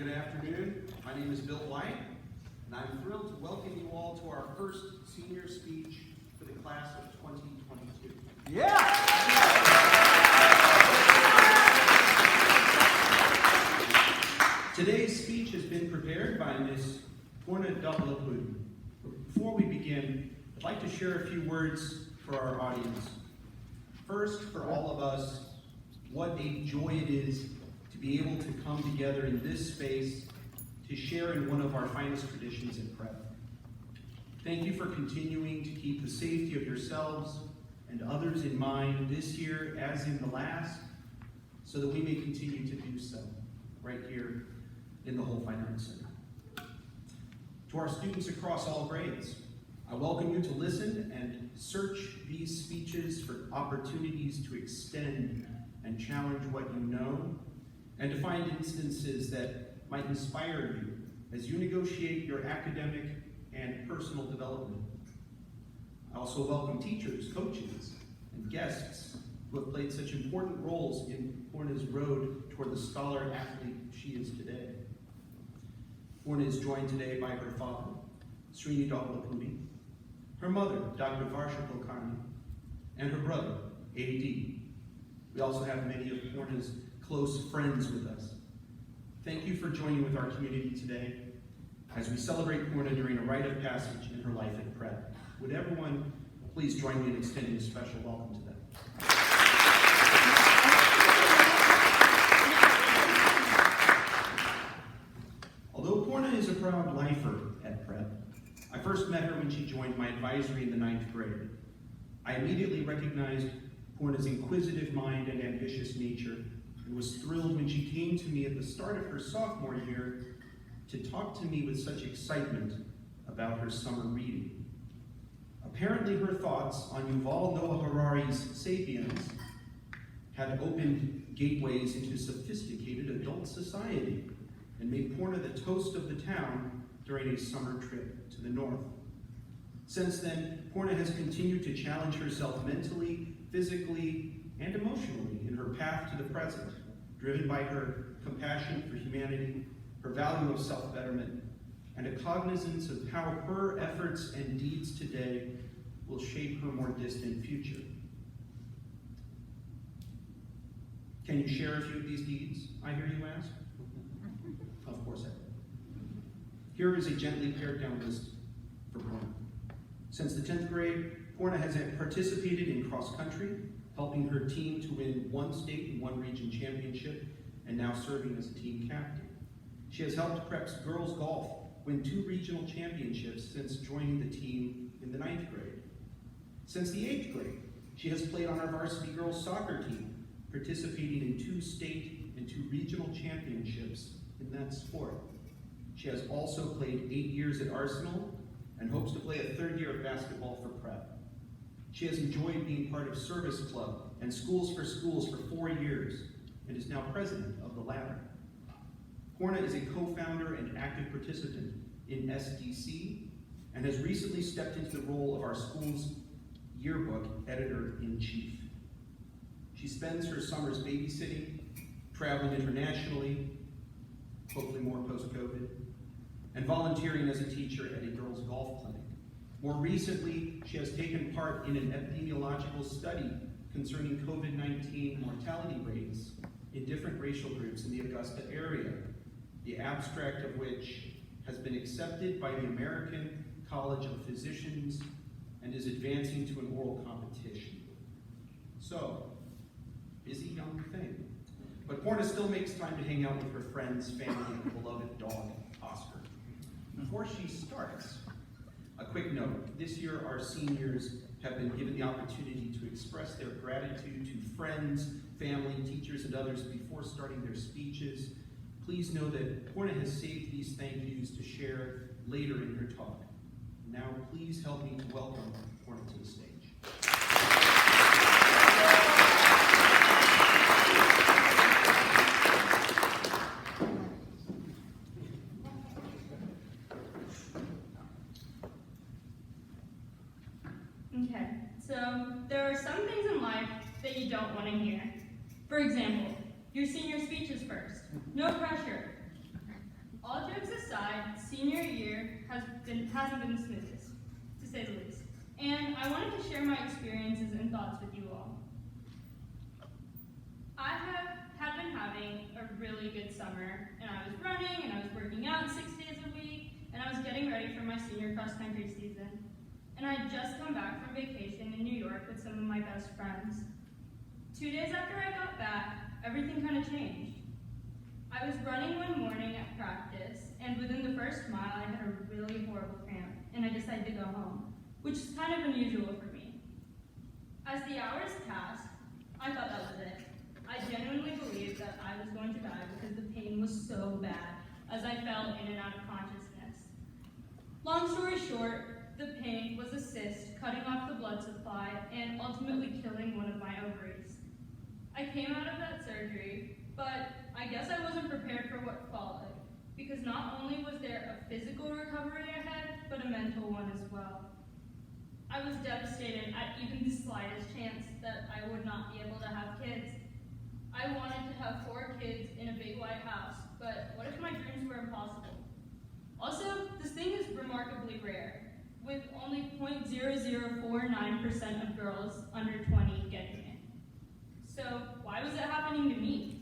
Good afternoon. My name is Bill White, and I'm thrilled to welcome you all to our first senior speech for the class of 2022. Yeah! Today's speech has been prepared by Ms. Poorna Doppalapudi. Before we begin, I'd like to share a few words for our audience. First, for all of us, what a joy it is to be able to come together in this space to share in one of our finest traditions at Prep. Thank you for continuing to keep the safety of yourselves and others in mind this year as in the last, so that we may continue to do so right here in the Whole Fine Arts Center. To our students across all grades, I welcome you to listen and search these speeches for opportunities to extend and challenge what you know, and to find instances that might inspire you as you negotiate your academic and personal development. I also welcome teachers, coaches, and guests who have played such important roles in Poorna's road toward the scholar-athlete she is today. Poorna is joined today by her father, Srini Doppalapudi, her mother, Dr. Varsha Kulkarni, and her brother, A.D. We also have many of Poorna's close friends with us. Thank you for joining with our community today as we celebrate Poorna during a rite of passage in her life at Prep. Would everyone please join me in extending a special welcome to them. Although Poorna is a proud lifer at Prep, I first met her when she joined my advisory in the 9th grade. I immediately recognized Poorna's inquisitive mind and ambitious nature, and was thrilled when she came to me at the start of her sophomore year to talk to me with such excitement about her summer reading. Apparently her thoughts on Yuval Noah Harari's *Sapiens* had opened gateways into sophisticated adult society and made Poorna the toast of the town during a summer trip to the north. Since then, Poorna has continued to challenge herself mentally, physically, and emotionally in her path to the present, driven by her compassion for humanity, her value of self-betterment, and a cognizance of how her efforts and deeds today will shape her more distant future. Can you share a few of these deeds, I hear you ask? Of course I will. Here is a gently pared down list for Poorna. Since the 10th grade, Poorna has participated in cross country, helping her team to win 1 state and 1 region championship, and now serving as a team captain. She has helped Prep's girls golf win 2 regional championships since joining the team in the 9th grade. Since the 8th grade, she has played on our varsity girls soccer team, participating in 2 state and 2 regional championships in that sport. She has also played 8 years at Arsenal and hopes to play a 3rd year of basketball for Prep. She has enjoyed being part of Service Club and Schools for Schools for 4 years and is now president of the latter. Poorna is a co-founder and active participant in SDC and has recently stepped into the role of our school's yearbook editor-in-chief. She spends her summers babysitting, traveling internationally, hopefully more post-COVID, and volunteering as a teacher at a girls' golf clinic. More recently, she has taken part in an epidemiological study concerning COVID-19 mortality rates in different racial groups in the Augusta area, the abstract of which has been accepted by the American College of Physicians and is advancing to an oral competition. So, busy young thing. But Poorna still makes time to hang out with her friends, family, and beloved dog, Oscar. Before she starts, a quick note. This year, our seniors have been given the opportunity to express their gratitude to friends, family, teachers, and others before starting their speeches. Please know that Poorna has saved these thank yous to share later in her talk. Now, please help me to welcome Poorna to the stage. Okay, so there are some things in life that you don't want to hear. For example, your senior speeches first. No pressure. all jokes aside, senior year hasn't been the smoothest, to say the least. And I wanted to share my experiences and thoughts with you all. I had been having a really good summer, and I was running, and I was working out 6 days a week, and I was getting ready for my senior cross-country season. And I had just come back from vacation in New York with some of my best friends. 2 days after I got back, everything kind of changed. I was running one morning at practice, and within the first mile, I had a really horrible cramp, and I decided to go home, which is kind of unusual for me. As the hours passed, I thought that was it. I genuinely believed that I was going to die because the pain was so bad as I fell in and out of consciousness. Long story short, the pain was a cyst cutting off the blood supply and ultimately killing one of my ovaries. I came out of that surgery, but I guess I wasn't prepared for what followed, because not only was there a physical recovery ahead, but a mental one as well. I was devastated at even the slightest chance that I would not be able to have kids. I wanted to have 4 kids in a big white house, but what if my dreams were impossible? Also, this thing is remarkably rare, with only 0.0049% of girls under 20 getting it. So why was it happening to me?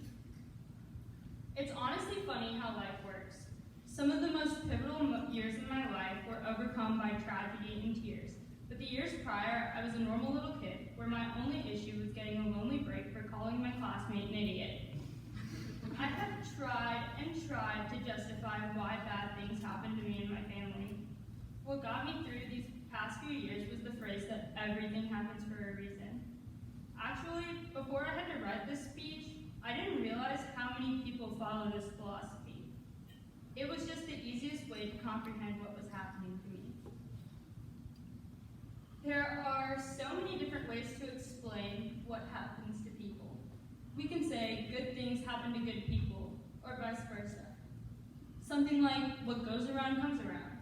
It's honestly funny how life works. Some of the most pivotal years of my life were overcome by tragedy and tears. But the years prior, I was a normal little kid, where my only issue was getting a lonely break for calling my classmate an idiot. I have tried and tried to justify why bad things happened to me and my family. What got me through these past few years was the phrase that everything happens for a reason. Actually, before I had to write this speech, I didn't realize how many people follow this philosophy. It was just the easiest way to comprehend what was happening to me. There are so many different ways to explain what happens to people. We can say good things happen to good people, or vice versa. Something like what goes around comes around.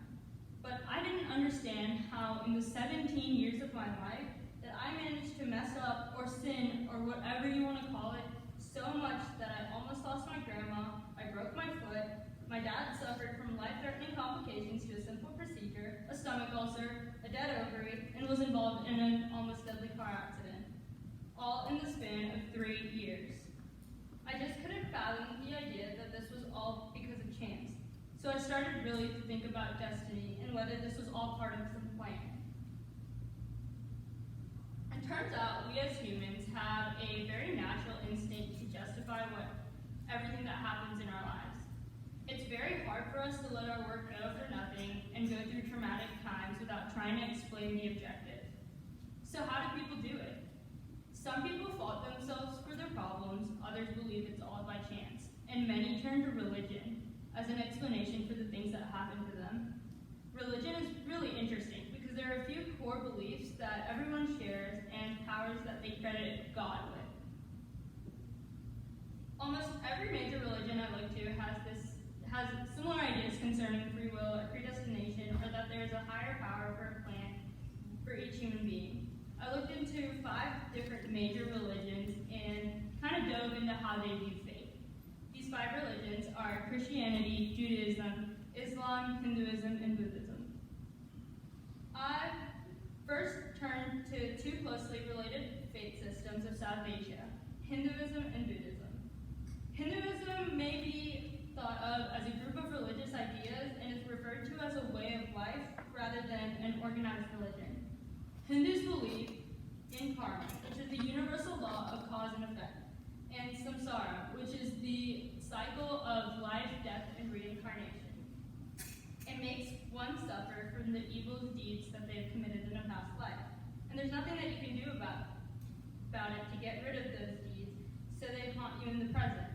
But I didn't understand how in the 17 years of my life that I managed to mess up or sin or whatever you want to call it so much that I almost lost my grandma, I broke my foot, my dad suffered from life-threatening complications to a simple procedure, a stomach ulcer, a dead ovary, and was involved in an almost deadly car accident, all in the span of 3 years. I just couldn't fathom the idea that this was all because of chance. So I started really to think about destiny and whether this was all part of some plan. It turns out we as humans have a very natural instinct to justify everything that happens in our lives. It's very hard for us to let our work go for nothing and go through traumatic times without trying to explain the objective. So how do people do it? Some people fault themselves for their problems, others believe it's all by chance, and many turn to religion as an explanation for the things that happen to them. Religion is really interesting because there are a few core beliefs that everyone shares and powers that they credit God with. Almost every major religion I look to has similar ideas concerning free will or predestination, or that there is a higher power for a plan for each human being. I looked into 5 different major religions and kind of dove into how they view faith. These 5 religions are Christianity, Judaism, Islam, Hinduism, and Buddhism. I first turned to 2 closely related faith systems of South Asia, Hinduism and Buddhism. Hinduism may be thought of as a group of religious ideas and is referred to as a way of life rather than an organized religion. Hindus believe in karma, which is the universal law of cause and effect, and samsara, which is the cycle of life, death, and reincarnation. It makes one suffer from the evil deeds that they've committed in a past life. And there's nothing that you can do about it to get rid of those deeds, so they haunt you in the present.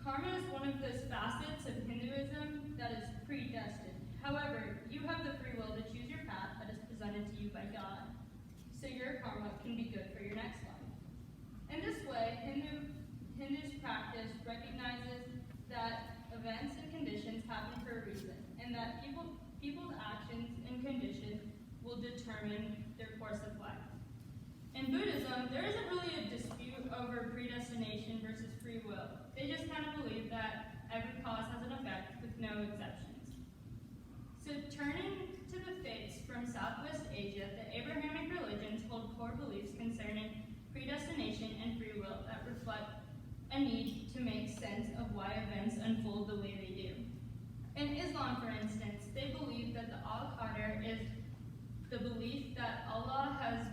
Karma is one of those facets of Hinduism that is predestined. However, you have the free will to choose your path that is presented to you by God, so your karma can be good for your next life. In this way, Hindus practice recognizes that events and conditions happen for a reason, and that people's actions and conditions will determine their course of life. In Buddhism, there isn't really a dispute over predestination versus free will. They just kind of believe that every cause has an effect with no exceptions. So turning to the faiths from Southwest Asia, the Abrahamic religions hold core beliefs concerning predestination and free will that reflect a need to make sense of why events unfold the way they do. In Islam, for instance, they believe that the Al-Qadr is the belief that Allah has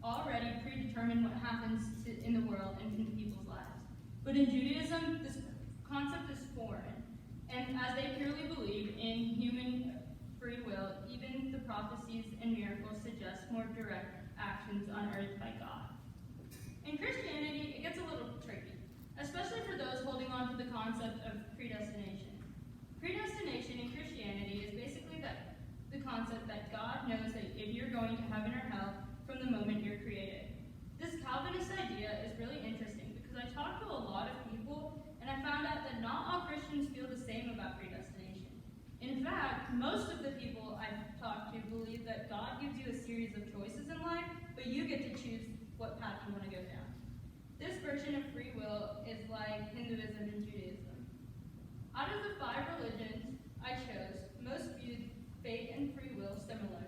already predetermined what happens in the world and in people's lives. But in Judaism, this concept is foreign, and as they purely believe in human free will, even the prophecies and miracles suggest more direct actions on earth by God. In Christianity, it gets a little tricky, especially for those holding on to the concept of predestination. Predestination in Christianity is basically the concept that God knows that if you're going to heaven or hell from the moment you're created. This Calvinist idea is really interesting because I talked to a lot of people and I found out that not all Christians feel the same about predestination. In fact, most of the people I've talked to believe that God gives you a series of choices in life, but you get to choose what path you want to go down. This version of free will is like Hinduism and Judaism. Out of the 5 religions I chose, most viewed faith and free will similarly.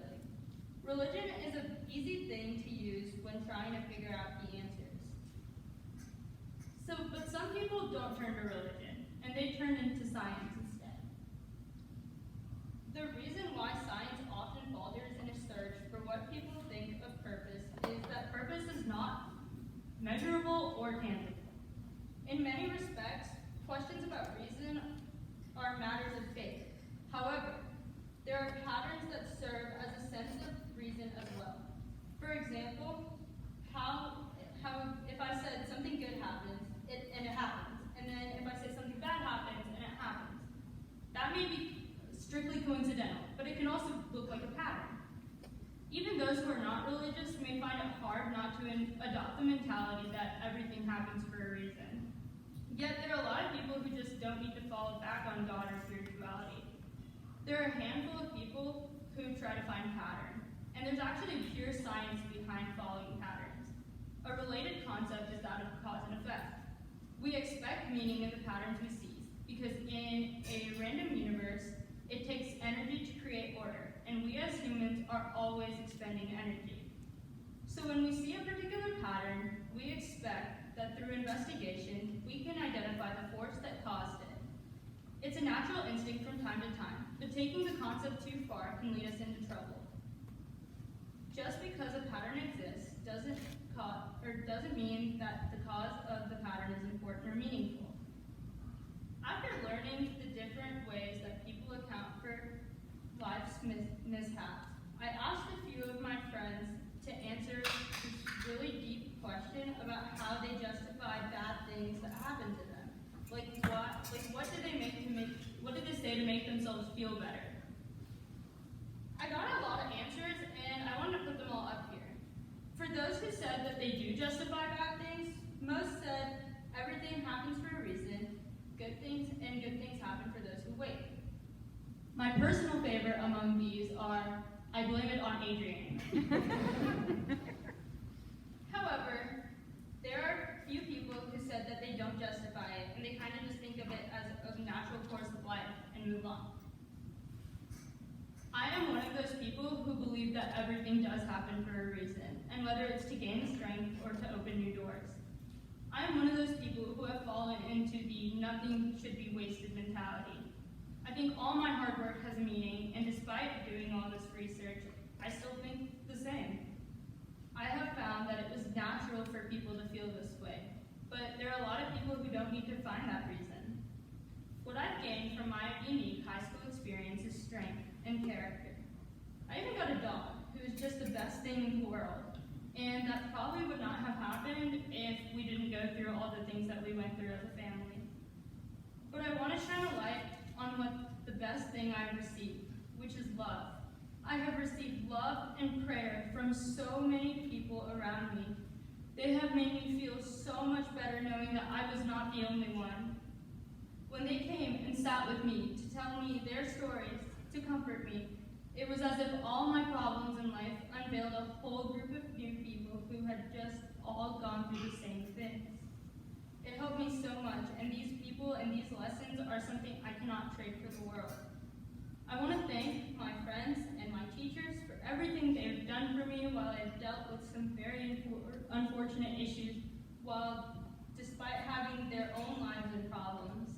Religion is an easy thing to use when trying to figure out the answers. But some people don't turn to religion, and they turn into science instead. The reason why science often falters in a search for what people think of purpose is that purpose is not measurable or tangible. In many respects, questions about reason are matters of faith. However, there are patterns that serve as a sense of reason as well. For example, how if I said something good happens, it happens, and then if I say something bad happens, and it happens. That may be strictly coincidental, but it can also look like a pattern. Even those who are not religious may find it hard not to adopt the mentality that everything happens for a reason. Yet there are a lot of people who just don't need to fall back on God or spirituality. There are a handful of people who try to find pattern, and there's actually pure science behind following patterns. A related concept is that of cause and effect. We expect meaning in the patterns we see, because in a random universe, it takes energy to create order, and we as humans are always expending energy. So when we see a particular pattern, we expect that through investigation, we can identify the force that caused it. It's a natural instinct from time to time, but taking the concept too far can lead us into trouble. Just because a pattern exists doesn't mean that the cause of the pattern is important or meaningful. After learning the different ways that people account for life's mishaps, I asked a few of my friends to answer this really deep question about how they justify bad things that happen to them. What did they say to make themselves feel better? I got a lot of answers, and I wanted to put them all up here. For those who said that they do justify bad things, most said everything happens for a reason, good things happen for those who wait. My personal favorite among these are, I blame it on Adrian. However, there are few people who said that they don't justify it, and they kind of just think of it as a natural course of life and move on. I am one of those people who believe that everything does happen for a reason, and whether it's to gain strength or to open new doors. I am one of those people who have fallen into the nothing should be wasted mentality. I think all my hard work has meaning, and despite doing all this research, I still think the same. I have found that it was natural for people to feel this way, but there are a lot of people who don't need to find that reason. What I've gained from my unique high school experience is strength and character. I even got a dog who is just the best thing in the world, and that probably would not have happened if we didn't go through all the things that we went through as a family. But I want to shine a light on what the best thing I've received, which is love. I have received love and prayer from so many people around me. They have made me feel so much better knowing that I was not the only one. When they came and sat with me to tell me their stories, to comfort me, it was as if all my problems in life unveiled a whole group of new people who had just all gone through the same things. It helped me so much, and these people and these lessons are are something I cannot trade for the world. I want to thank my friends and my teachers for everything they've done for me while I've dealt with some very unfortunate issues, despite having their own lives and problems.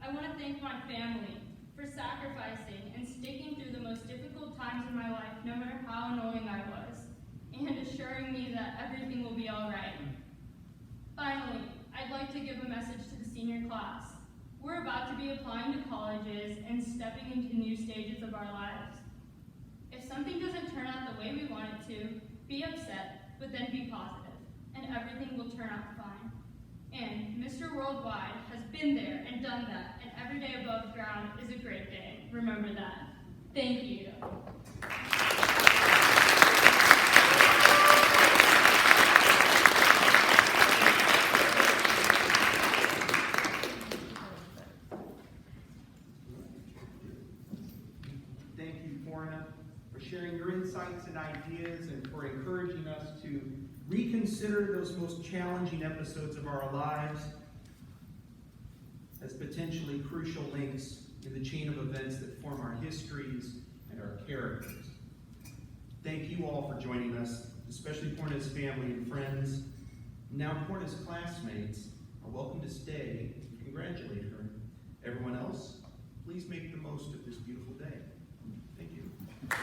I want to thank my family for sacrificing and sticking through the most difficult times in my life, no matter how annoying I was, and assuring me that everything will be all right. Finally, I'd like to give a message to the senior class. We're about to be applying to colleges and stepping into new stages of our lives. If something doesn't turn out the way we want it to, be upset, but then be positive, and everything will turn out fine. And Mr. Worldwide has been there and done that, and every day above ground is a great day. Remember that. Thank you. Thank you, Poorna, for sharing your insights and ideas and for encouraging us to reconsider those most challenging episodes of our lives as potentially crucial links in the chain of events that form our histories and our characters. Thank you all for joining us, especially Poorna's family and friends. Now Poorna's classmates are welcome to stay and congratulate her. Everyone else, please make the most of this beautiful day. Thank you.